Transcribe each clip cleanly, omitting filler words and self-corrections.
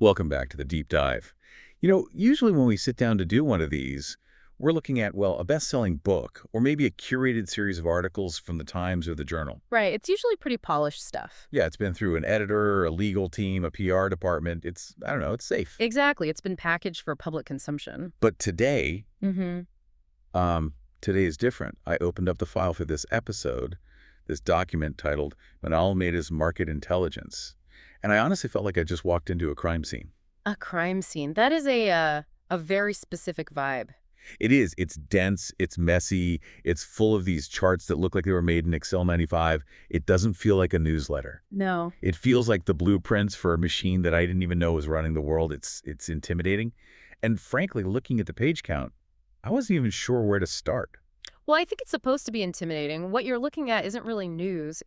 Welcome back to the deep dive. Usually when we sit down to do one of these, we're looking at, well, a best-selling book or maybe a curated series of articles from the Times or the Journal. Right. It's usually pretty polished stuff. Yeah, it's been through an editor, a legal team, a PR department. I don't know, it's safe. Exactly. It's been packaged for public consumption. But today, Mm-hmm. today is different. I opened up the file for this episode, this document titled Manal P's Market Intelligence. And I honestly felt like I just walked into a crime scene. A crime scene. That is a very specific vibe. It is. It's dense. It's messy. It's full of these charts that look like they were made in Excel 95. It doesn't feel like a newsletter. No. It feels like the blueprints for a machine that I didn't even know was running the world. It's intimidating. And frankly, looking at the page count, I wasn't even sure where to start. Well, I think it's supposed to be intimidating. What you're looking at isn't really news.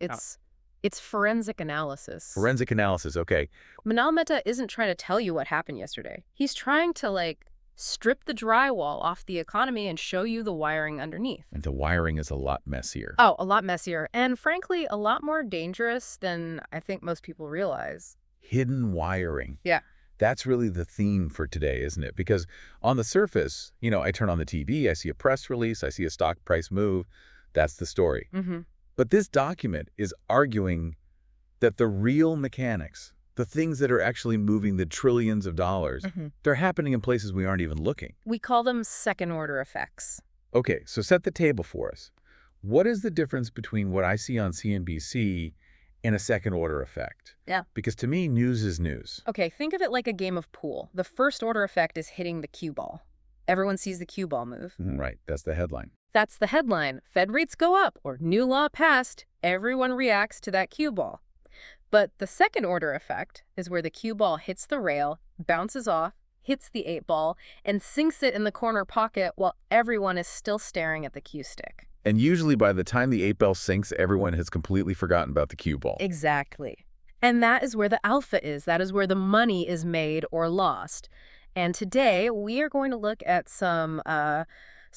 It's forensic analysis. Forensic analysis, okay. Manal Mehta isn't trying to tell you what happened yesterday. He's trying to, strip the drywall off the economy and show you the wiring underneath. And the wiring is a lot messier. Oh, a lot messier. And frankly, a lot more dangerous than I think most people realize. Hidden wiring. Yeah. That's really the theme for today, isn't it? Because on the surface, I turn on the TV, I see a press release, I see a stock price move. That's the story. Mm-hmm. But this document is arguing that the real mechanics, the things that are actually moving the trillions of dollars, they're happening in places we aren't even looking. We call them second-order effects. Okay, so set the table for us. What is the difference between what I see on CNBC and a second-order effect? Yeah. Because to me, news is news. Okay, think of it like a game of pool. The first-order effect is hitting the cue ball. Everyone sees the cue ball move. Right, that's the headline. That's the headline. Fed rates go up or new law passed. Everyone reacts to that cue ball. But the second-order effect is where the cue ball hits the rail, bounces off, hits the 8-ball, and sinks it in the corner pocket while everyone is still staring at the cue stick. And usually by the time the 8-ball sinks, everyone has completely forgotten about the cue ball. Exactly. And that is where the alpha is. That is where the money is made or lost. And today, we are going to look at some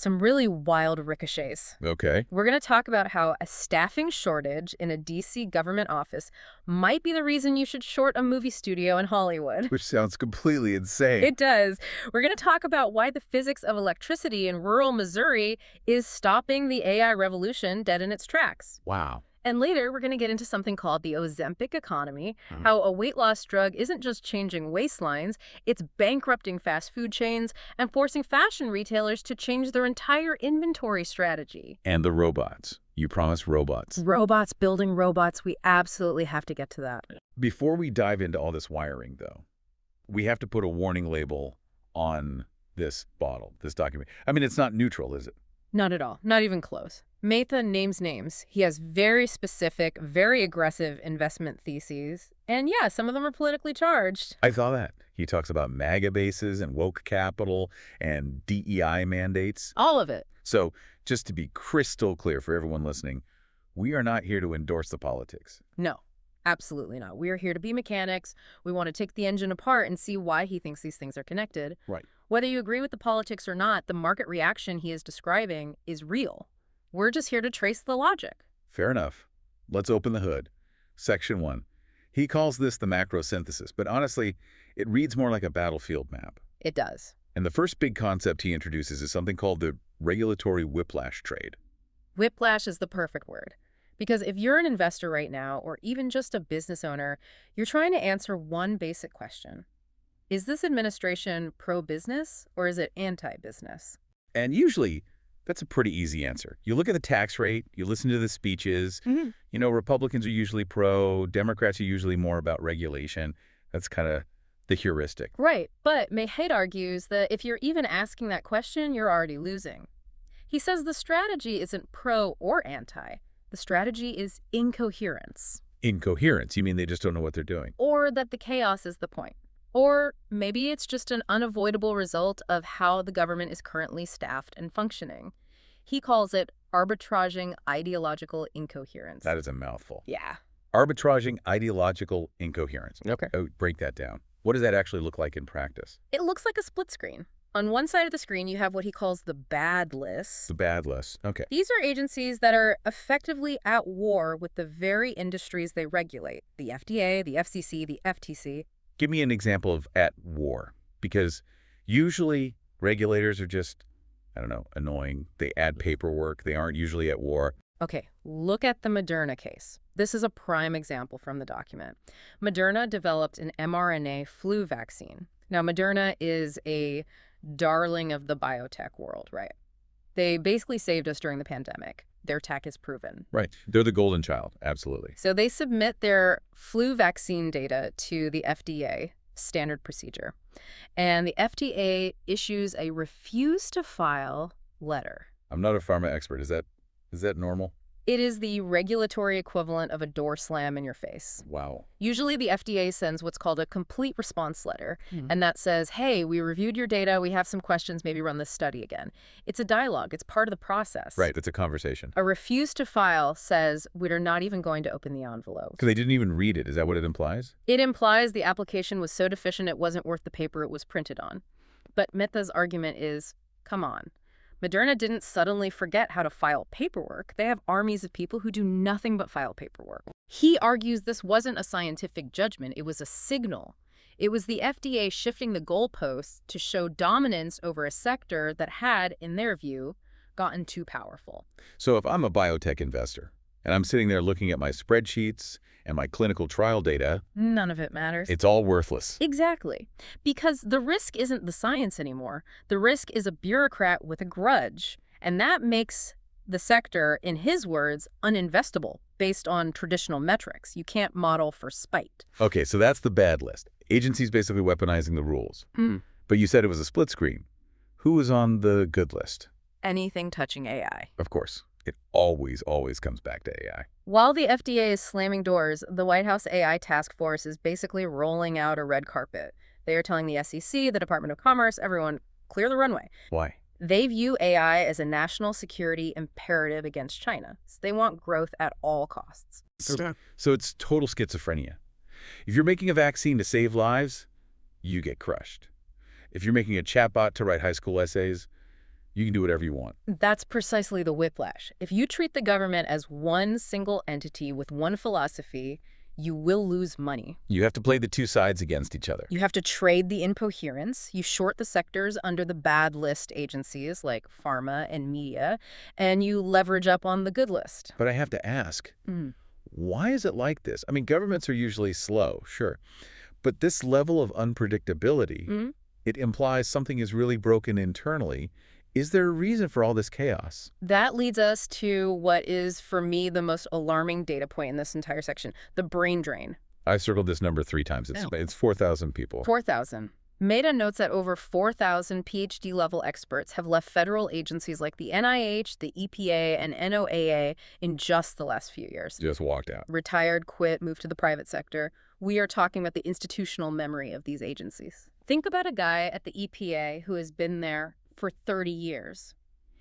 really wild ricochets. Okay. We're going to talk about how a staffing shortage in a D.C. government office might be the reason you should short a movie studio in Hollywood. Which sounds completely insane. It does. We're going to talk about why the physics of electricity in rural Missouri is stopping the AI revolution dead in its tracks. Wow. And later, we're going to get into something called the Ozempic economy, how a weight loss drug isn't just changing waistlines, it's bankrupting fast food chains and forcing fashion retailers to change their entire inventory strategy. And the robots. You promised robots. Robots building robots. We absolutely have to get to that. Before we dive into all this wiring, though, we have to put a warning label on this bottle, this document. I mean, it's not neutral, is it? Not at all. Not even close. Mehta names names. He has very specific, very aggressive investment theses. And yeah, some of them are politically charged. I saw that. He talks about MAGA bases and woke capital and DEI mandates. All of it. So just to be crystal clear for everyone listening, we are not here to endorse the politics. No, absolutely not. We are here to be mechanics. We want to take the engine apart and see why he thinks these things are connected. Right. Whether you agree with the politics or not, the market reaction he is describing is real. We're just here to trace the logic. Fair enough. Let's open the hood. Section 1. He calls this the macro synthesis, but honestly, it reads more like a battlefield map. It does. And the first big concept he introduces is something called the regulatory whiplash trade. Whiplash is the perfect word. Because if you're an investor right now, or even just a business owner, you're trying to answer one basic question. Is this administration pro-business or is it anti-business? And usually, that's a pretty easy answer. You look at the tax rate, you listen to the speeches. Republicans are usually pro, Democrats are usually more about regulation. That's kind of the heuristic. Right, but Mehta argues that if you're even asking that question, you're already losing. He says the strategy isn't pro or anti. The strategy is incoherence. Incoherence? You mean they just don't know what they're doing? Or that the chaos is the point. Or maybe it's just an unavoidable result of how the government is currently staffed and functioning. He calls it arbitraging ideological incoherence. That is a mouthful. Yeah. Arbitraging ideological incoherence. Okay. Oh, break that down. What does that actually look like in practice? It looks like a split screen. On one side of the screen, you have what he calls the bad lists. The bad list. Okay. These are agencies that are effectively at war with the very industries they regulate. The FDA, the FCC, the FTC. Give me an example of at war, because usually regulators are just, I don't know, annoying. They add paperwork. They aren't usually at war. Okay, look at the Moderna case. This is a prime example from the document. Moderna developed an mRNA flu vaccine. Now, Moderna is a darling of the biotech world, right? They basically saved us during the pandemic. Their tech is proven. Right. They're the golden child. Absolutely. So they submit their flu vaccine data to the FDA, standard procedure. And the FDA issues a refuse to file letter. I'm not a pharma expert. Is that normal? It is the regulatory equivalent of a door slam in your face. Wow. Usually the FDA sends what's called a complete response letter, and that says, hey, we reviewed your data, we have some questions, maybe run this study again. It's a dialogue. It's part of the process. Right. It's a conversation. A refuse to file says we're not even going to open the envelope. Because they didn't even read it. Is that what it implies? It implies the application was so deficient it wasn't worth the paper it was printed on. But Mehta's argument is, come on. Moderna didn't suddenly forget how to file paperwork. They have armies of people who do nothing but file paperwork. He argues this wasn't a scientific judgment. It was a signal. It was the FDA shifting the goalposts to show dominance over a sector that had, in their view, gotten too powerful. So if I'm a biotech investor and I'm sitting there looking at my spreadsheets and my clinical trial data, none of it matters. It's all worthless. Exactly. Because the risk isn't the science anymore. The risk is a bureaucrat with a grudge. And that makes the sector, in his words, uninvestable based on traditional metrics. You can't model for spite. Okay, so that's the bad list. Agencies basically weaponizing the rules. But you said it was a split screen. Who was on the good list? Anything touching AI. Of course. It always comes back to AI. While the FDA is slamming doors, the White House AI task force is basically rolling out a red carpet. They are telling the SEC, the Department of Commerce, everyone, clear the runway. Why? They view AI as a national security imperative against China. So they want growth at all costs. So it's total schizophrenia. If you're making a vaccine to save lives, you get crushed. If you're making a chatbot to write high school essays, you can do whatever you want. That's precisely the whiplash. If you treat the government as one single entity with one philosophy, you will lose money. You have to play the two sides against each other. You have to trade the incoherence. You short the sectors under the bad list agencies like pharma and media, and you leverage up on the good list. But I have to ask, why is it like this? I mean, governments are usually slow, sure. But this level of unpredictability, it implies something is really broken internally. Is there a reason for all this chaos? That leads us to what is, for me, the most alarming data point in this entire section, the brain drain. I've circled this number 3 times. It's 4,000 people. 4,000. Mehta notes that over 4,000 PhD-level experts have left federal agencies like the NIH, the EPA, and NOAA in just the last few years. Just walked out. Retired, quit, moved to the private sector. We are talking about the institutional memory of these agencies. Think about a guy at the EPA who has been there for 30 years.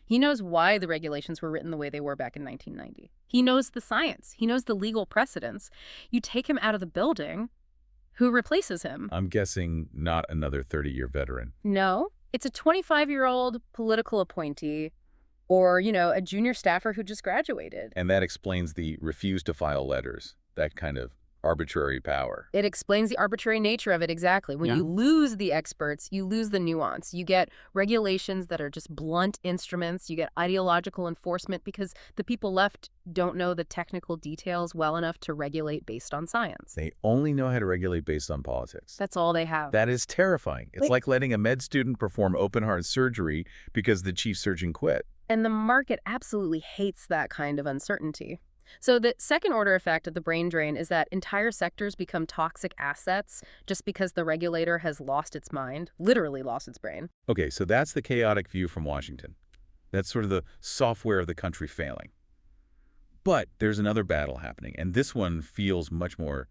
He knows why the regulations were written the way they were back in 1990. He knows the science. He knows the legal precedents. You take him out of the building, who replaces him? I'm guessing not another 30-year veteran. No. It's a 25-year-old political appointee or, a junior staffer who just graduated. And that explains the refuse to file letters, that kind of arbitrary power. It explains the arbitrary nature of it, exactly. When you lose the experts, you lose the nuance. You get regulations that are just blunt instruments. You get ideological enforcement because the people left don't know the technical details well enough to regulate based on science. They only know how to regulate based on politics. That's all they have. That is terrifying. It's like letting a med student perform open-heart surgery because the chief surgeon quit. And the market absolutely hates that kind of uncertainty. So the second order effect of the brain drain is that entire sectors become toxic assets just because the regulator has lost its mind, literally lost its brain. Okay, so that's the chaotic view from Washington. That's sort of the software of the country failing. But there's another battle happening, and this one feels much more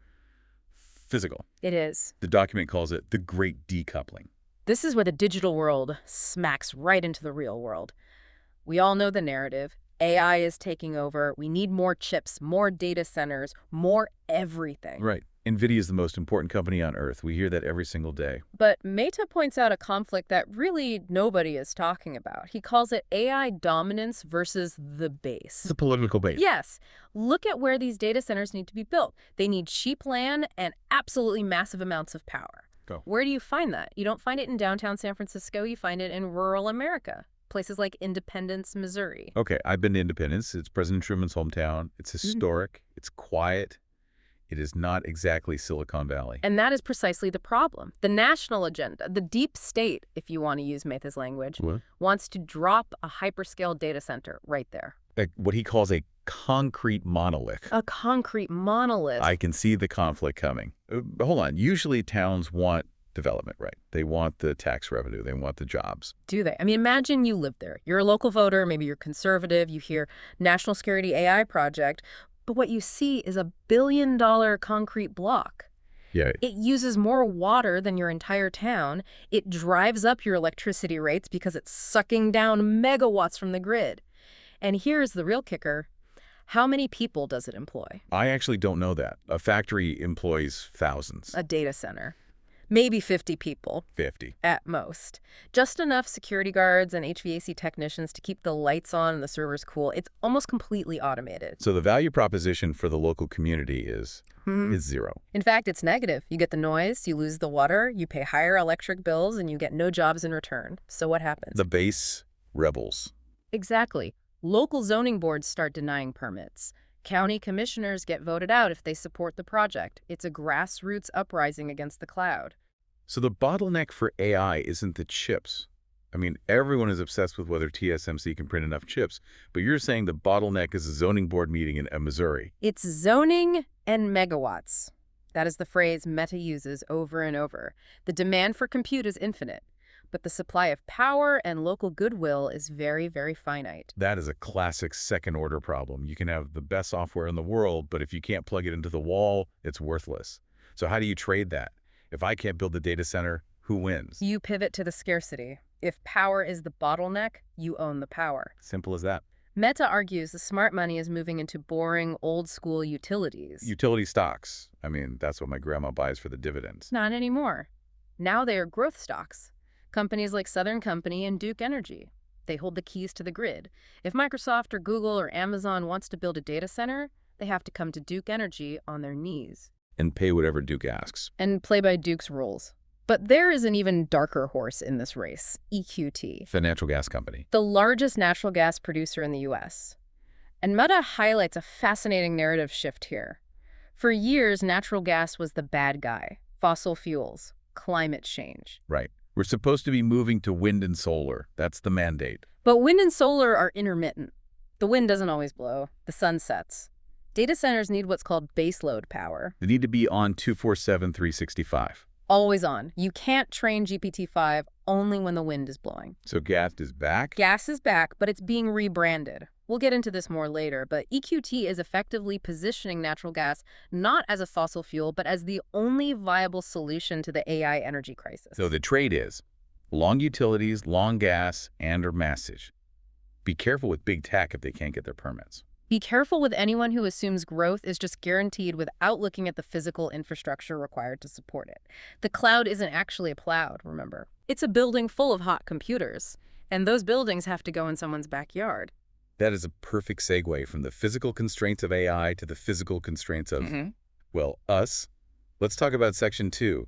physical. It is. The document calls it the Great Decoupling. This is where the digital world smacks right into the real world. We all know the narrative. AI is taking over. We need more chips, more data centers, more everything. Right. NVIDIA is the most important company on Earth. We hear that every single day. But Mehta points out a conflict that really nobody is talking about. He calls it AI dominance versus the base. It's a political base. Yes. Look at where these data centers need to be built. They need cheap land and absolutely massive amounts of power. Go. Where do you find that? You don't find it in downtown San Francisco. You find it in rural America. Places like Independence, Missouri. Okay, I've been to Independence. It's President Truman's hometown. It's historic. It's quiet. It is not exactly Silicon Valley. And that is precisely the problem. The national agenda, the deep state, if you want to use Mehta's language, wants to drop a hyperscale data center right there. What he calls a concrete monolith. A concrete monolith. I can see the conflict coming. Hold on. Usually towns want development, right? They want the tax revenue. They want the jobs. Do they? I mean, imagine you live there. You're a local voter. Maybe you're conservative. You hear National Security AI Project. But what you see is $1 billion concrete block. Yeah. It uses more water than your entire town. It drives up your electricity rates because it's sucking down megawatts from the grid. And here's the real kicker. How many people does it employ? I actually don't know that. A factory employs thousands. A data center. Maybe 50 people. 50. At most. Just enough security guards and HVAC technicians to keep the lights on and the servers cool. It's almost completely automated. So the value proposition for the local community is zero. In fact, it's negative. You get the noise, you lose the water, you pay higher electric bills, and you get no jobs in return. So what happens? The base rebels. Exactly. Local zoning boards start denying permits. County commissioners get voted out if they support the project. It's a grassroots uprising against the cloud. So the bottleneck for AI isn't the chips. I mean, everyone is obsessed with whether TSMC can print enough chips, but you're saying the bottleneck is a zoning board meeting in Missouri. It's zoning and megawatts. That is the phrase Mehta uses over and over. The demand for compute is infinite, but the supply of power and local goodwill is very, very finite. That is a classic second-order problem. You can have the best software in the world, but if you can't plug it into the wall, it's worthless. So how do you trade that? If I can't build the data center, who wins? You pivot to the scarcity. If power is the bottleneck, you own the power. Simple as that. Mehta argues the smart money is moving into boring, old-school utilities. Utility stocks. I mean, that's what my grandma buys for the dividends. Not anymore. Now they are growth stocks. Companies like Southern Company and Duke Energy. They hold the keys to the grid. If Microsoft or Google or Amazon wants to build a data center, they have to come to Duke Energy on their knees. And pay whatever Duke asks. And play by Duke's rules. But there is an even darker horse in this race, EQT. The natural gas company. The largest natural gas producer in the U.S. And Mehta highlights a fascinating narrative shift here. For years, natural gas was the bad guy. Fossil fuels, climate change. Right. We're supposed to be moving to wind and solar. That's the mandate. But wind and solar are intermittent. The wind doesn't always blow. The sun sets. Data centers need what's called baseload power. They need to be on 24/7, 365. Always on. You can't train GPT-5 only when the wind is blowing. So gas is back? Gas is back, but it's being rebranded. We'll get into this more later, but EQT is effectively positioning natural gas not as a fossil fuel, but as the only viable solution to the AI energy crisis. So the trade is long utilities, long gas, and/or massage. Be careful with big tech if they can't get their permits. Be careful with anyone who assumes growth is just guaranteed without looking at the physical infrastructure required to support it. The cloud isn't actually a cloud, remember. It's a building full of hot computers, and those buildings have to go in someone's backyard. That is a perfect segue from the physical constraints of AI to the physical constraints of, well, us. Let's talk about Section 2,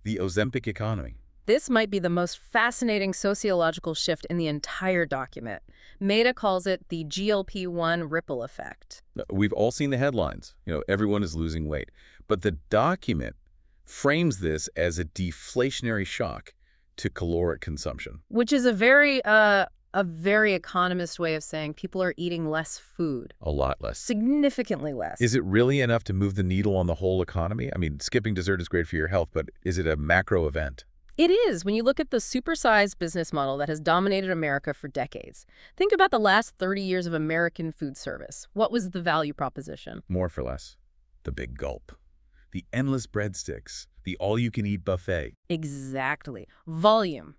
the Ozempic economy. This might be the most fascinating sociological shift in the entire document. Mehta calls it the GLP-1 ripple effect. We've all seen the headlines. Everyone is losing weight. But the document frames this as a deflationary shock to caloric consumption. Which is a very economist way of saying people are eating less food. A lot less. Significantly less. Is it really enough to move the needle on the whole economy? I mean, skipping dessert is great for your health, but is it a macro event? It is, when you look at the supersized business model that has dominated America for decades. Think about the last 30 years of American food service. What was the value proposition? More for less. The big gulp. The endless breadsticks. The all-you-can-eat buffet. Exactly. Volume.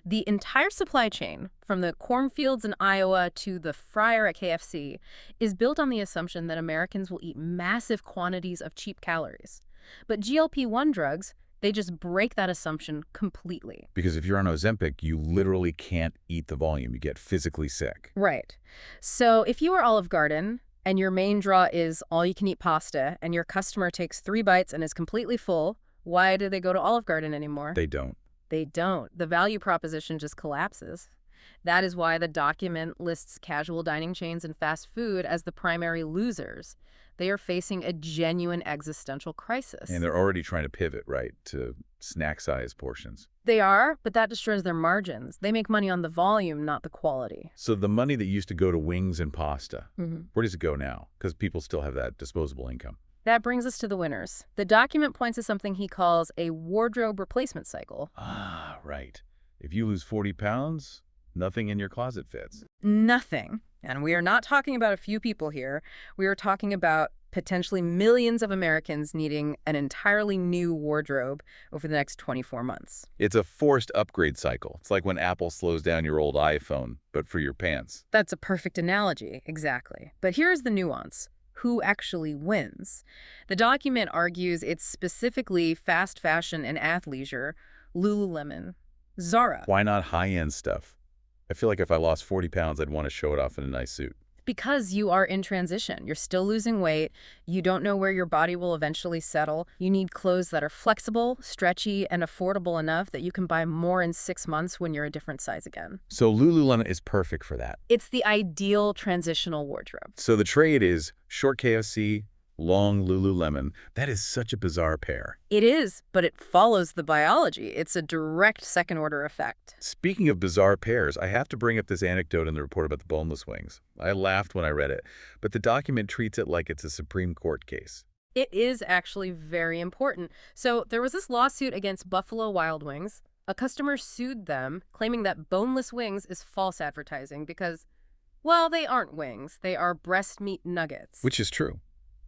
The entire supply chain, from the cornfields in Iowa to the fryer at KFC, is built on the assumption that Americans will eat massive quantities of cheap calories. But GLP-1 drugs, they just break that assumption completely. Because if you're on Ozempic, you literally can't eat the volume. You get physically sick. Right. So if you are Olive Garden and your main draw is all-you-can-eat pasta and your customer takes 3 bites and is completely full, why do they go to Olive Garden anymore? They don't. They don't. The value proposition just collapses. That is why the document lists casual dining chains and fast food as the primary losers. They are facing a genuine existential crisis. And they're already trying to pivot, right, to snack-sized portions. They are, but that destroys their margins. They make money on the volume, not the quality. So the money that used to go to wings and pasta, where does it go now? Because people still have that disposable income. That brings us to the winners. The document points to something he calls a wardrobe replacement cycle. Ah, right. If you lose 40 pounds, nothing in your closet fits. Nothing. And we are not talking about a few people here. We are talking about potentially millions of Americans needing an entirely new wardrobe over the next 24 months. It's a forced upgrade cycle. It's like when Apple slows down your old iPhone, but for your pants. That's a perfect analogy, exactly. But here's the nuance. Who actually wins? The document argues it's specifically fast fashion and athleisure, Lululemon, Zara. Why not high-end stuff? I feel like if I lost 40 pounds, I'd want to show it off in a nice suit. Because you are in transition. You're still losing weight. You don't know where your body will eventually settle. You need clothes that are flexible, stretchy, and affordable enough that you can buy more in 6 months when you're a different size again. So Lululemon is perfect for that. It's the ideal transitional wardrobe. So the trade is short KFC, long Lululemon. That is such a bizarre pair. It is, but it follows the biology. It's a direct second-order effect. Speaking of bizarre pairs, I have to bring up this anecdote in the report about the boneless wings. I laughed when I read it, but the document treats it like it's a Supreme Court case. It is actually very important. So there was this lawsuit against Buffalo Wild Wings. A customer sued them, claiming that boneless wings is false advertising because, well, they aren't wings. They are breast meat nuggets. Which is true.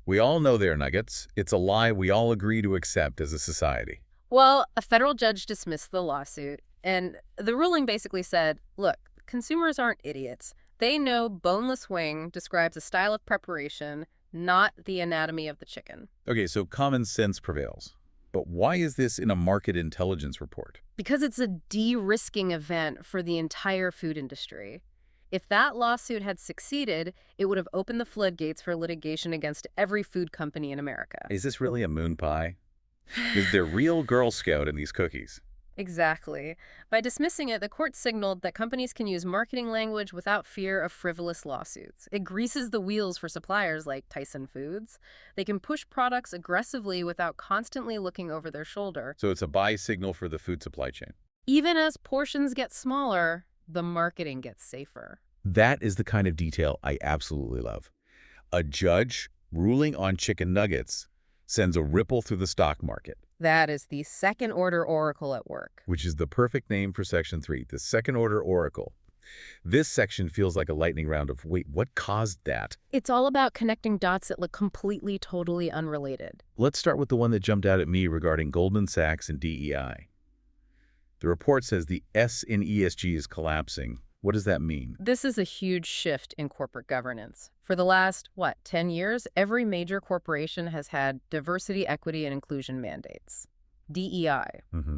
We all know they're nuggets. It's a lie we all agree to accept as a society. Well, a federal judge dismissed the lawsuit, and the ruling basically said, look, consumers aren't idiots. They know boneless wing describes a style of preparation, not the anatomy of the chicken. Okay, so common sense prevails. But why is this in a market intelligence report? Because it's a de-risking event for the entire food industry. If that lawsuit had succeeded, it would have opened the floodgates for litigation against every food company in America. Is this really a moon pie? Is there real Girl Scout in these cookies? Exactly. By dismissing it, the court signaled that companies can use marketing language without fear of frivolous lawsuits. It greases the wheels for suppliers like Tyson Foods. They can push products aggressively without constantly looking over their shoulder. So it's a buy signal for the food supply chain. Even as portions get smaller, the marketing gets safer. That is the kind of detail I absolutely love. A judge ruling on chicken nuggets sends a ripple through the stock market. That is the second-order oracle at work. Which is the perfect name for Section 3, the second-order oracle. This section feels like a lightning round of, wait, what caused that? It's all about connecting dots that look completely, totally unrelated. Let's start with the one that jumped out at me regarding Goldman Sachs and DEI. The report says the S in ESG is collapsing. What does that mean? This is a huge shift in corporate governance. For the last, 10 years, every major corporation has had diversity, equity, and inclusion mandates. DEI.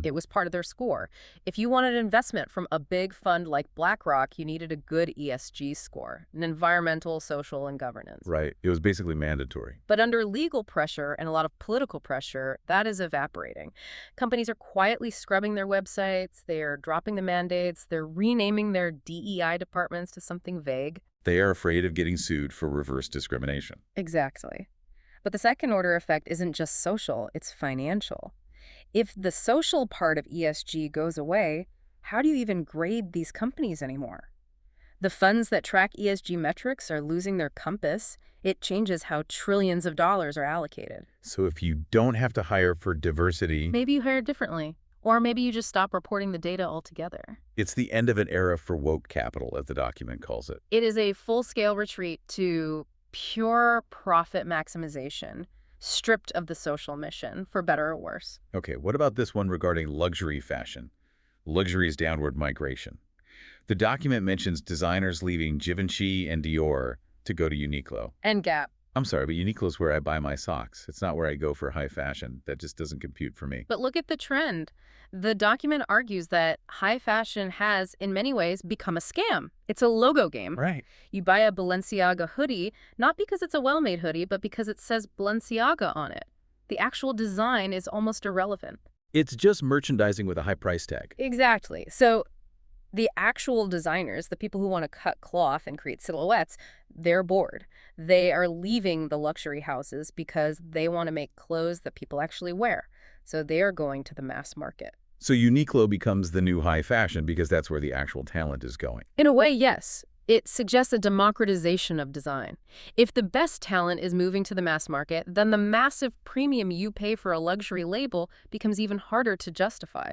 It was part of their score. If you wanted investment from a big fund like BlackRock, you needed a good ESG score, an environmental, social, and governance. Right. It was basically mandatory. But under legal pressure and a lot of political pressure, that is evaporating. Companies are quietly scrubbing their websites, they're dropping the mandates, they're renaming their DEI departments to something vague. They are afraid of getting sued for reverse discrimination. Exactly. But the second order effect isn't just social, it's financial. If the social part of ESG goes away, how do you even grade these companies anymore? The funds that track ESG metrics are losing their compass. It changes how trillions of dollars are allocated. So if you don't have to hire for diversity, Maybe you hire differently. Or maybe you just stop reporting the data altogether. it's the end of an era for woke capital, as the document calls it. It is a full-scale retreat to pure profit maximization, stripped of the social mission, for better or worse. Okay, what about this one regarding luxury fashion? Luxury's downward migration. The document mentions designers leaving Givenchy and Dior to go to Uniqlo. And Gap. I'm sorry, but Uniqlo's where I buy my socks. It's not where I go for high fashion. That just doesn't compute for me. But look at the trend. The document argues that high fashion has, in many ways, become a scam. It's a logo game. Right. You buy a Balenciaga hoodie, not because it's a well-made hoodie, but because it says Balenciaga on it. The actual design is almost irrelevant. It's just merchandising with a high price tag. Exactly. So the actual designers, the people who want to cut cloth and create silhouettes, they're bored. They are leaving the luxury houses because they want to make clothes that people actually wear. So they are going to the mass market. So Uniqlo becomes the new high fashion because that's where the actual talent is going. In a way, yes. It suggests a democratization of design. If the best talent is moving to the mass market, then the massive premium you pay for a luxury label becomes even harder to justify.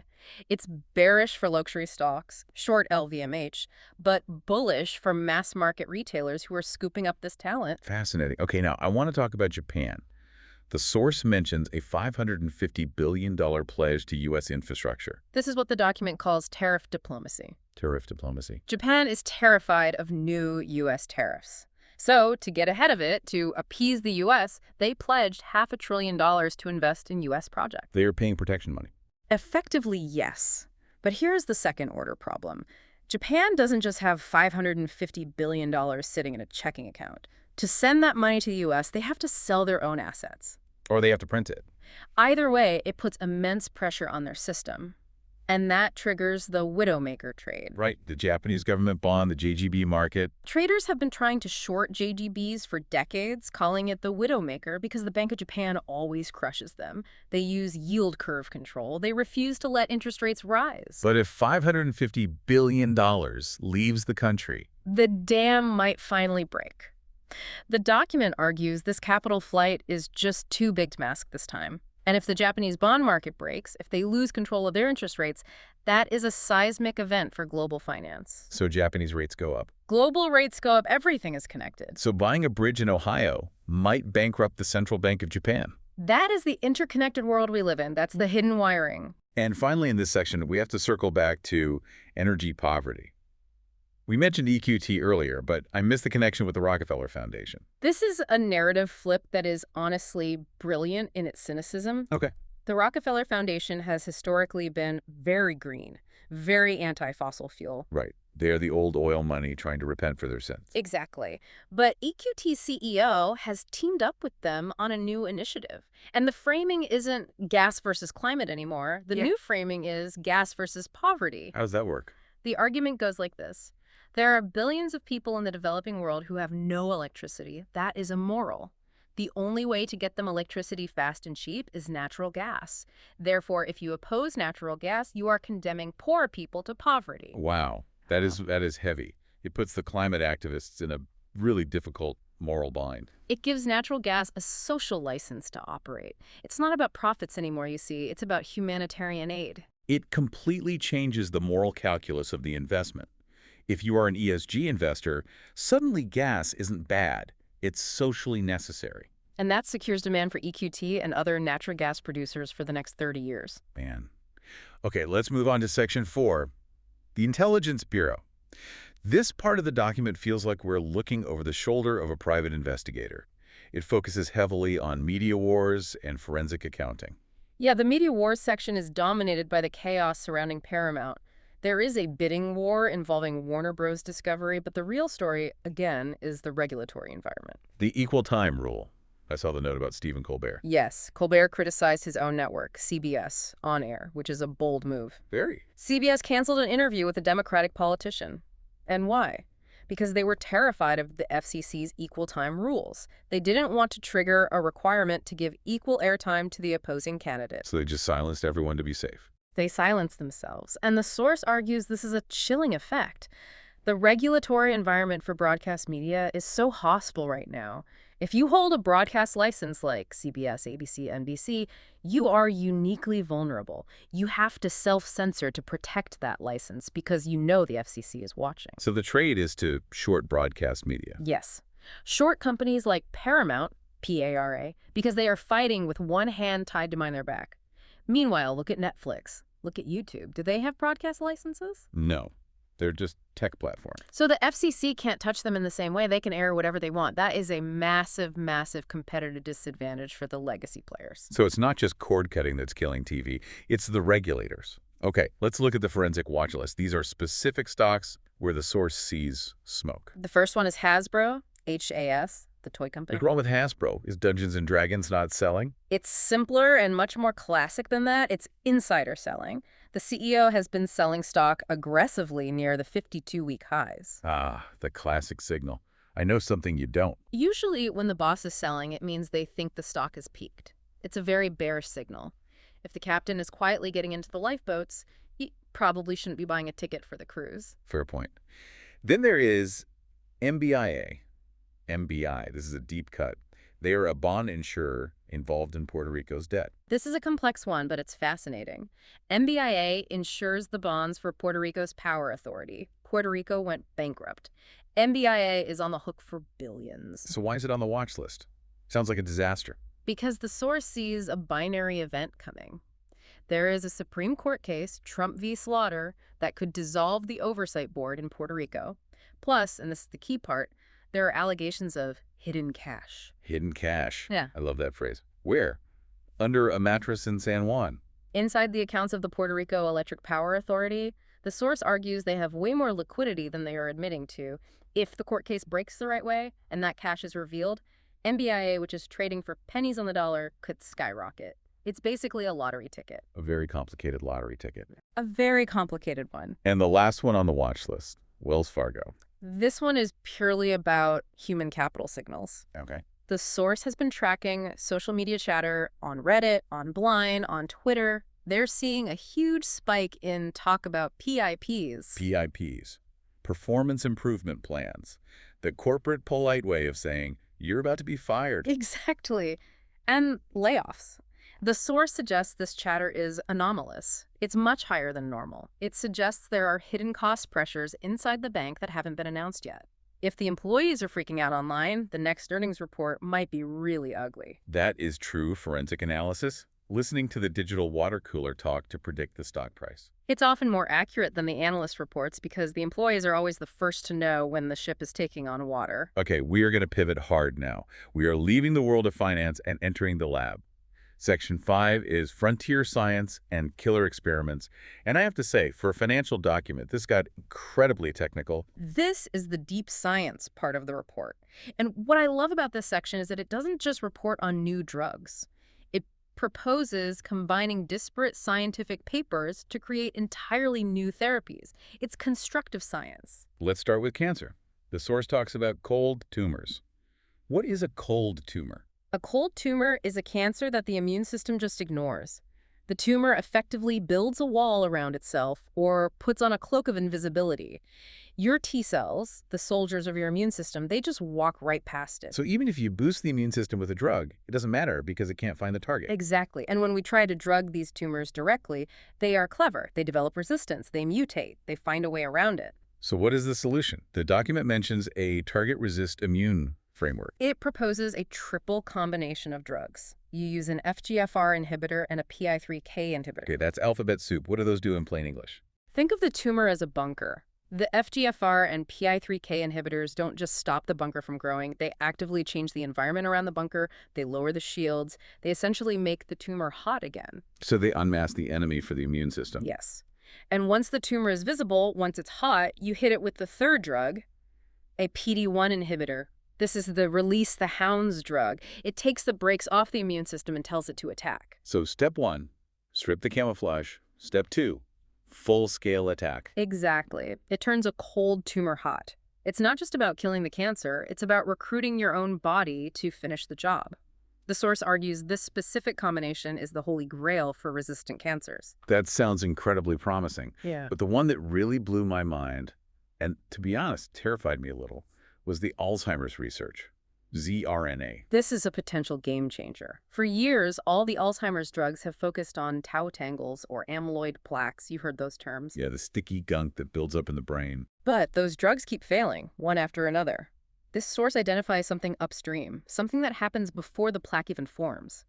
It's bearish for luxury stocks, short LVMH, but bullish for mass market retailers who are scooping up this talent. Fascinating. Okay, now I want to talk about Japan. The source mentions a $550 billion pledge to U.S. infrastructure. This is what the document calls tariff diplomacy. Tariff diplomacy. Japan is terrified of new U.S. tariffs. So, to get ahead of it, to appease the U.S., they pledged $500 billion to invest in U.S. projects. They are paying protection money. Effectively, yes. But here's the second-order problem. Japan doesn't just have $550 billion sitting in a checking account. To send that money to the U.S., they have to sell their own assets. Or they have to print it. Either way, it puts immense pressure on their system. And that triggers the widowmaker trade. Right. The Japanese government bond, the JGB market. Traders have been trying to short JGBs for decades, calling it the widowmaker because the Bank of Japan always crushes them. They use yield curve control. They refuse to let interest rates rise. But if $550 billion leaves the country, the dam might finally break. The document argues this capital flight is just too big to mask this time. And if the Japanese bond market breaks, if they lose control of their interest rates, that is a seismic event for global finance. So Japanese rates go up. Global rates go up, everything is connected. So buying a bridge in Ohio might bankrupt the Central Bank of Japan. That is the interconnected world we live in. That's the hidden wiring. And finally, in this section, we have to circle back to energy poverty. We mentioned EQT earlier, but I missed the connection with the Rockefeller Foundation. This is a narrative flip that is honestly brilliant in its cynicism. Okay. The Rockefeller Foundation has historically been very green, very anti-fossil fuel. Right. They're the old oil money trying to repent for their sins. Exactly. But EQT's CEO has teamed up with them on a new initiative. And the framing isn't gas versus climate anymore. The new framing is gas versus poverty. How does that work? The argument goes like this. There are billions of people in the developing world who have no electricity. That is immoral. The only way to get them electricity fast and cheap is natural gas. Therefore, if you oppose natural gas, you are condemning poor people to poverty. Wow. That is heavy. It puts the climate activists in a really difficult moral bind. It gives natural gas a social license to operate. It's not about profits anymore, you see. It's about humanitarian aid. It completely changes the moral calculus of the investment. If you are an ESG investor, suddenly gas isn't bad. It's socially necessary. And that secures demand for EQT and other natural gas producers for the next 30 years. Man. Okay, let's move on to Section 4, the Intelligence Bureau. This part of the document feels like we're looking over the shoulder of a private investigator. It focuses heavily on media wars and forensic accounting. Yeah, the media wars section is dominated by the chaos surrounding Paramount. There is a bidding war involving Warner Bros. Discovery, but the real story, again, is the regulatory environment. The equal time rule. I saw the note about Stephen Colbert. Yes, Colbert criticized his own network, CBS, on air, which is a bold move. Very. CBS canceled an interview with a Democratic politician. And why? Because they were terrified of the FCC's equal time rules. They didn't want to trigger a requirement to give equal airtime to the opposing candidate. So they just silenced everyone to be safe. They silence themselves. And the source argues this is a chilling effect. The regulatory environment for broadcast media is so hostile right now. If you hold a broadcast license like CBS, ABC, NBC, you are uniquely vulnerable. You have to self-censor to protect that license because you know the FCC is watching. So the trade is to short broadcast media. Yes. Short companies like Paramount, P-A-R-A, because they are fighting with one hand tied behind their back. Meanwhile, look at Netflix. Look at YouTube. Do they have broadcast licenses? No. They're just tech platform. So the FCC can't touch them in the same way. They can air whatever they want. That is a massive, massive competitive disadvantage for the legacy players. So it's not just cord cutting that's killing TV. It's the regulators. Okay, let's look at the forensic watch list. These are specific stocks where the source sees smoke. The first one is Hasbro, HAS, the toy company. What's wrong with Hasbro? Is Dungeons & Dragons not selling? It's simpler and much more classic than that. It's insider selling. The CEO has been selling stock aggressively near the 52-week highs. Ah, the classic signal. I know something you don't. Usually when the boss is selling, it means they think the stock has peaked. It's a very bearish signal. If the captain is quietly getting into the lifeboats, he probably shouldn't be buying a ticket for the cruise. Fair point. Then there is MBIA. MBI, this is a deep cut. They are a bond insurer involved in Puerto Rico's debt. This is a complex one, but it's fascinating. MBIA insures the bonds for Puerto Rico's power authority. Puerto Rico went bankrupt. MBIA is on the hook for billions. So why is it on the watch list? Sounds like a disaster. Because the source sees a binary event coming. There is a Supreme Court case, Trump v. Slaughter, that could dissolve the oversight board in Puerto Rico. Plus, and this is the key part, there are allegations of hidden cash. Hidden cash. Yeah. I love that phrase. Where? Under a mattress in San Juan. Inside the accounts of the Puerto Rico Electric Power Authority, the source argues they have way more liquidity than they are admitting to. If the court case breaks the right way and that cash is revealed, MBIA, which is trading for pennies on the dollar, could skyrocket. It's basically a lottery ticket. A very complicated lottery ticket. A very complicated one. And the last one on the watch list, Wells Fargo. This one is purely about human capital signals. Okay. The source has been tracking social media chatter on Reddit, on Blind, on Twitter. They're seeing a huge spike in talk about PIPs. PIPs. Performance improvement plans. The corporate polite way of saying, you're about to be fired. Exactly. And layoffs. The source suggests this chatter is anomalous. It's much higher than normal. It suggests there are hidden cost pressures inside the bank that haven't been announced yet. If the employees are freaking out online, the next earnings report might be really ugly. That is true forensic analysis. Listening to the digital water cooler talk to predict the stock price. It's often more accurate than the analyst reports because the employees are always the first to know when the ship is taking on water. Okay, we are going to pivot hard now. We are leaving the world of finance and entering the lab. Section 5 is Frontier Science and Killer Experiments. And I have to say, for a financial document, this got incredibly technical. This is the deep science part of the report. And what I love about this section is that it doesn't just report on new drugs. It proposes combining disparate scientific papers to create entirely new therapies. It's constructive science. Let's start with cancer. The source talks about cold tumors. What is a cold tumor? A cold tumor is a cancer that the immune system just ignores. The tumor effectively builds a wall around itself or puts on a cloak of invisibility. Your T cells, the soldiers of your immune system, they just walk right past it. So even if you boost the immune system with a drug, it doesn't matter because it can't find the target. Exactly. And when we try to drug these tumors directly, they are clever. They develop resistance. They mutate. They find a way around it. So what is the solution? The document mentions a target-resist immune framework. It proposes a triple combination of drugs. You use an FGFR inhibitor and a PI3K inhibitor. Okay, that's alphabet soup. What do those do in plain English? Think of the tumor as a bunker. The FGFR and PI3K inhibitors don't just stop the bunker from growing. They actively change the environment around the bunker. They lower the shields. They essentially make the tumor hot again. So they unmask the enemy for the immune system. Yes. And once the tumor is visible, once it's hot, you hit it with the third drug, a PD-1 inhibitor. This is the release the hounds drug. It takes the brakes off the immune system and tells it to attack. So step 1, strip the camouflage. Step 2, full-scale attack. Exactly. It turns a cold tumor hot. It's not just about killing the cancer. It's about recruiting your own body to finish the job. The source argues this specific combination is the holy grail for resistant cancers. That sounds incredibly promising. Yeah. But the one that really blew my mind, and to be honest, terrified me a little, was the Alzheimer's research, zRNA. This is a potential game changer. For years, all the Alzheimer's drugs have focused on tau tangles or amyloid plaques. You've heard those terms. Yeah, the sticky gunk that builds up in the brain. But those drugs keep failing, one after another. This source identifies something upstream, something that happens before the plaque even forms.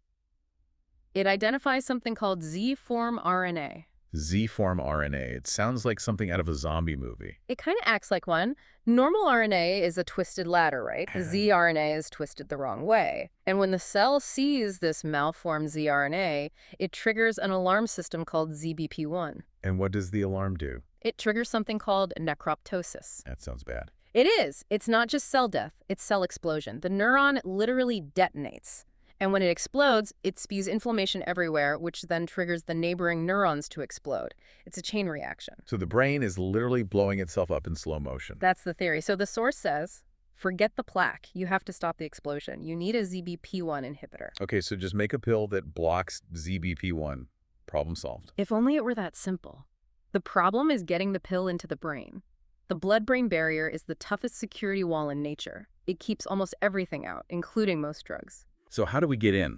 It identifies something called Z-form RNA. Z-form RNA. It sounds like something out of a zombie movie. It kind of acts like one. Normal RNA is a twisted ladder, right? The zRNA is twisted the wrong way. And when the cell sees this malformed zRNA, it triggers an alarm system called ZBP1. And what does the alarm do? It triggers something called necroptosis. That sounds bad. It is. It's not just cell death, it's cell explosion. The neuron literally detonates. And when it explodes, it spews inflammation everywhere, which then triggers the neighboring neurons to explode. It's a chain reaction. So the brain is literally blowing itself up in slow motion. That's the theory. So the source says, forget the plaque. You have to stop the explosion. You need a ZBP1 inhibitor. Okay, so just make a pill that blocks ZBP1. Problem solved. If only it were that simple. The problem is getting the pill into the brain. The blood-brain barrier is the toughest security wall in nature. It keeps almost everything out, including most drugs. So how do we get in?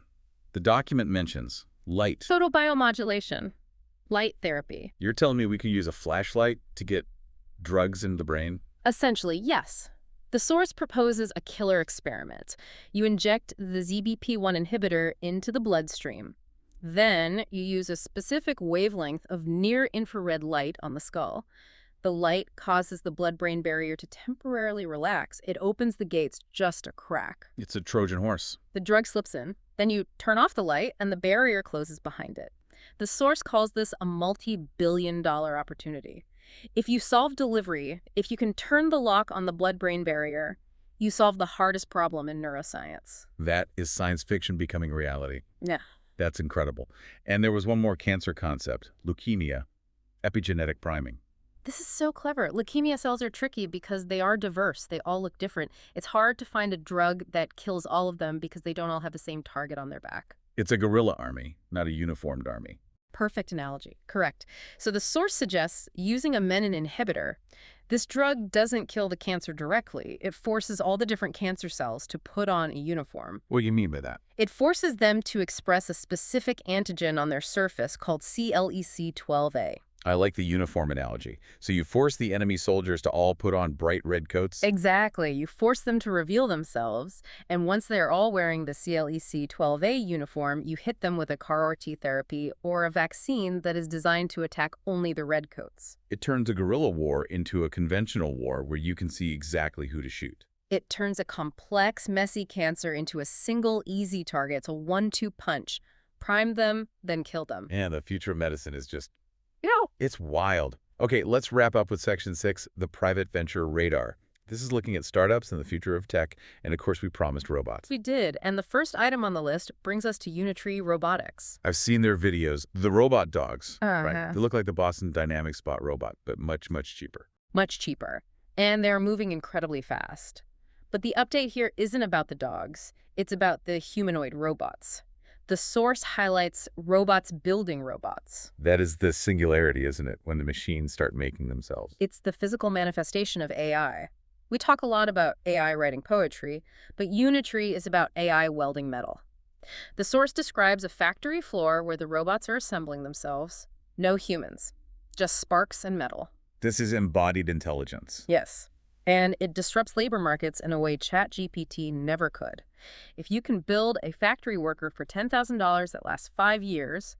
The document mentions light. Photobiomodulation, light therapy. You're telling me we can use a flashlight to get drugs into the brain? Essentially, yes. The source proposes a killer experiment. You inject the ZBP1 inhibitor into the bloodstream. Then you use a specific wavelength of near-infrared light on the skull. The light causes the blood-brain barrier to temporarily relax. It opens the gates just a crack. It's a Trojan horse. The drug slips in. Then you turn off the light, and the barrier closes behind it. The source calls this a multi-billion-dollar opportunity. If you solve delivery, if you can turn the lock on the blood-brain barrier, you solve the hardest problem in neuroscience. That is science fiction becoming reality. Yeah. That's incredible. And there was one more cancer concept, leukemia, epigenetic priming. This is so clever. Leukemia cells are tricky because they are diverse. They all look different. It's hard to find a drug that kills all of them because they don't all have the same target on their back. It's a guerrilla army, not a uniformed army. Perfect analogy. Correct. So the source suggests using a menin inhibitor. This drug doesn't kill the cancer directly. It forces all the different cancer cells to put on a uniform. What do you mean by that? It forces them to express a specific antigen on their surface called CLEC12A. I like the uniform analogy. So you force the enemy soldiers to all put on bright red coats? Exactly. You force them to reveal themselves, and once they're all wearing the CLEC12A uniform, you hit them with a CAR-T therapy or a vaccine that is designed to attack only the red coats. It turns a guerrilla war into a conventional war where you can see exactly who to shoot. It turns a complex, messy cancer into a single, easy target. It's a 1-2 punch. Prime them, then kill them. And the future of medicine is just... Yeah. It's wild. Okay, let's wrap up with Section 6, the private venture radar. This is looking at startups and the future of tech, and of course we promised robots. We did, and the first item on the list brings us to Unitree Robotics. I've seen their videos. The robot dogs, right? They look like the Boston Dynamics Spot robot, but much, much cheaper. Much cheaper. And they're moving incredibly fast. But the update here isn't about the dogs. It's about the humanoid robots. The source highlights robots building robots. That is the singularity, isn't it? When the machines start making themselves. It's the physical manifestation of AI. We talk a lot about AI writing poetry, but Unitree is about AI welding metal. The source describes a factory floor where the robots are assembling themselves. No humans, just sparks and metal. This is embodied intelligence. Yes. And it disrupts labor markets in a way ChatGPT never could. If you can build a factory worker for $10,000 that lasts 5 years,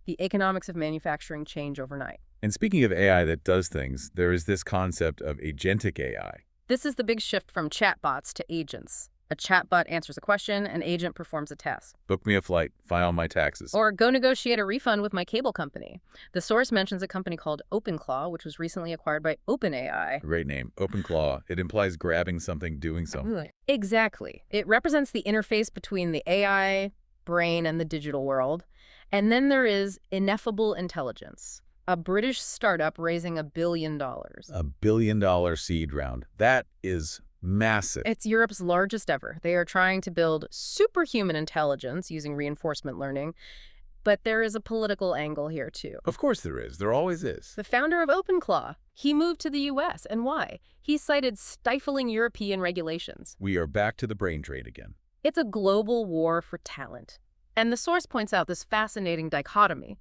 the economics of manufacturing change overnight. And speaking of AI that does things, there is this concept of agentic AI. This is the big shift from chatbots to agents. A chatbot answers a question, an agent performs a task. Book me a flight, file my taxes. Or go negotiate a refund with my cable company. The source mentions a company called OpenClaw, which was recently acquired by OpenAI. Great name, OpenClaw. It implies grabbing something, doing something. Exactly. It represents the interface between the AI brain and the digital world. And then there is Ineffable Intelligence, a British startup raising $1 billion. $1 billion seed round. That is massive. It's Europe's largest ever. They are trying to build superhuman intelligence using reinforcement learning, but there is a political angle here too. Of course there is. There always is. The founder of OpenClaw, he moved to the U.S. And why? He cited stifling European regulations. We are back to the brain trade again. It's a global war for talent. And the source points out this fascinating dichotomy.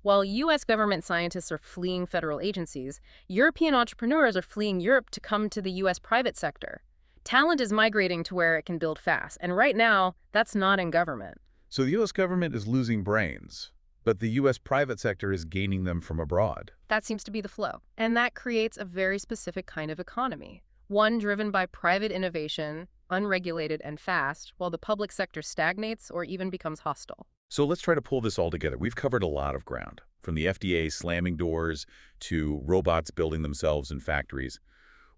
While U.S. government scientists are fleeing federal agencies, European entrepreneurs are fleeing Europe to come to the U.S. private sector. Talent is migrating to where it can build fast, and right now, that's not in government. So the U.S. government is losing brains, But the U.S. private sector is gaining them from abroad. That seems to be the flow. And that creates a very specific kind of economy. One driven by private innovation, unregulated and fast, while the public sector stagnates or even becomes hostile. So let's try to pull this all together. We've covered a lot of ground, from the FDA slamming doors to robots building themselves in factories.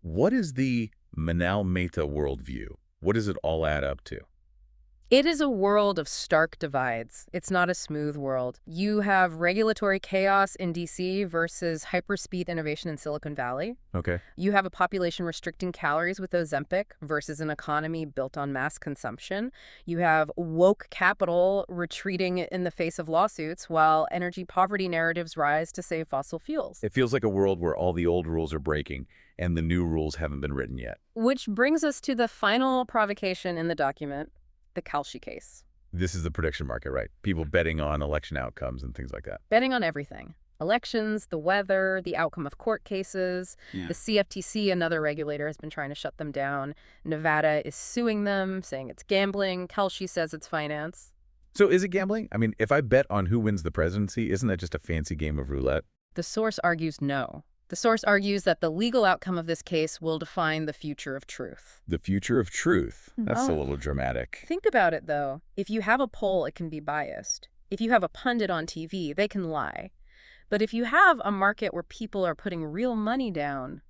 What is the Manal Mehta worldview? What does it all add up to? It is a world of stark divides. It's not a smooth world. You have regulatory chaos in D.C. versus hyperspeed innovation in Silicon Valley. Okay. You have a population restricting calories with Ozempic versus an economy built on mass consumption. You have woke capital retreating in the face of lawsuits while energy poverty narratives rise to save fossil fuels. It feels like a world where all the old rules are breaking and the new rules haven't been written yet. Which brings us to the final provocation in the document, the Kalshi case. This is the prediction market, right? People betting on election outcomes and things like that. Betting on everything. Elections, the weather, the outcome of court cases. Yeah. The CFTC, another regulator, has been trying to shut them down. Nevada is suing them, saying it's gambling. Kalshi says it's finance. So is it gambling? I mean, if I bet on who wins the presidency, isn't that just a fancy game of roulette? The source argues no. The source argues that the legal outcome of this case will define the future of truth. The future of truth? That's a Oh. little dramatic. Think about it, though. If you have a poll, it can be biased. If you have a pundit on TV, they can lie. But if you have a market where people are putting real money down,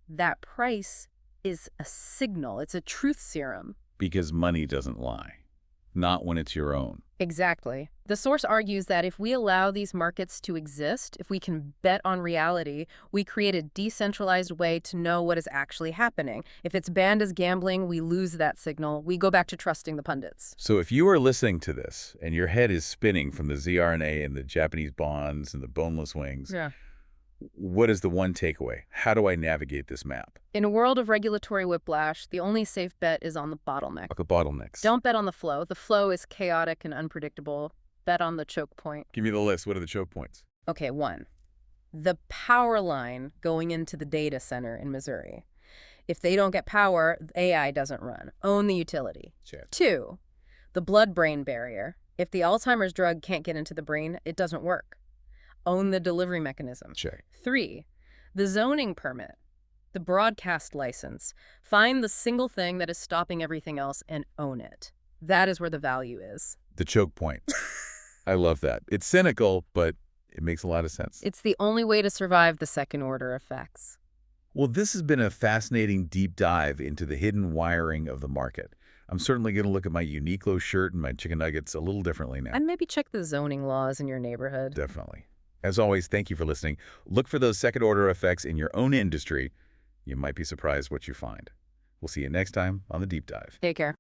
that price is a signal. It's a truth serum. Because money doesn't lie. Not when it's your own. Exactly. The source argues that if we allow these markets to exist, if we can bet on reality, we create a decentralized way to know what is actually happening. If it's banned as gambling, we lose that signal. We go back to trusting the pundits. So if you are listening to this and your head is spinning from the zRNA and the Japanese bonds and the boneless wings, what is the one takeaway? How do I navigate this map? In a world of regulatory whiplash, the only safe bet is on the bottleneck. The bottlenecks. Don't bet on the flow. The flow is chaotic and unpredictable. Bet on the choke point. Give me the list. What are the choke points? Okay, 1. The power line going into the data center in Missouri. If they don't get power, AI doesn't run. Own the utility. Sure. 2. The blood-brain barrier. If the Alzheimer's drug can't get into the brain, it doesn't work. Own the delivery mechanism. Sure. 3. The zoning permit. The broadcast license. Find the single thing that is stopping everything else and own it. That is where the value is. The choke point. I love that. It's cynical, but it makes a lot of sense. It's the only way to survive the second-order effects. Well, this has been a fascinating deep dive into the hidden wiring of the market. I'm certainly going to look at my Uniqlo shirt and my chicken nuggets a little differently now. And maybe check the zoning laws in your neighborhood. Definitely. As always, thank you for listening. Look for those second-order effects in your own industry. You might be surprised what you find. We'll see you next time on The Deep Dive. Take care.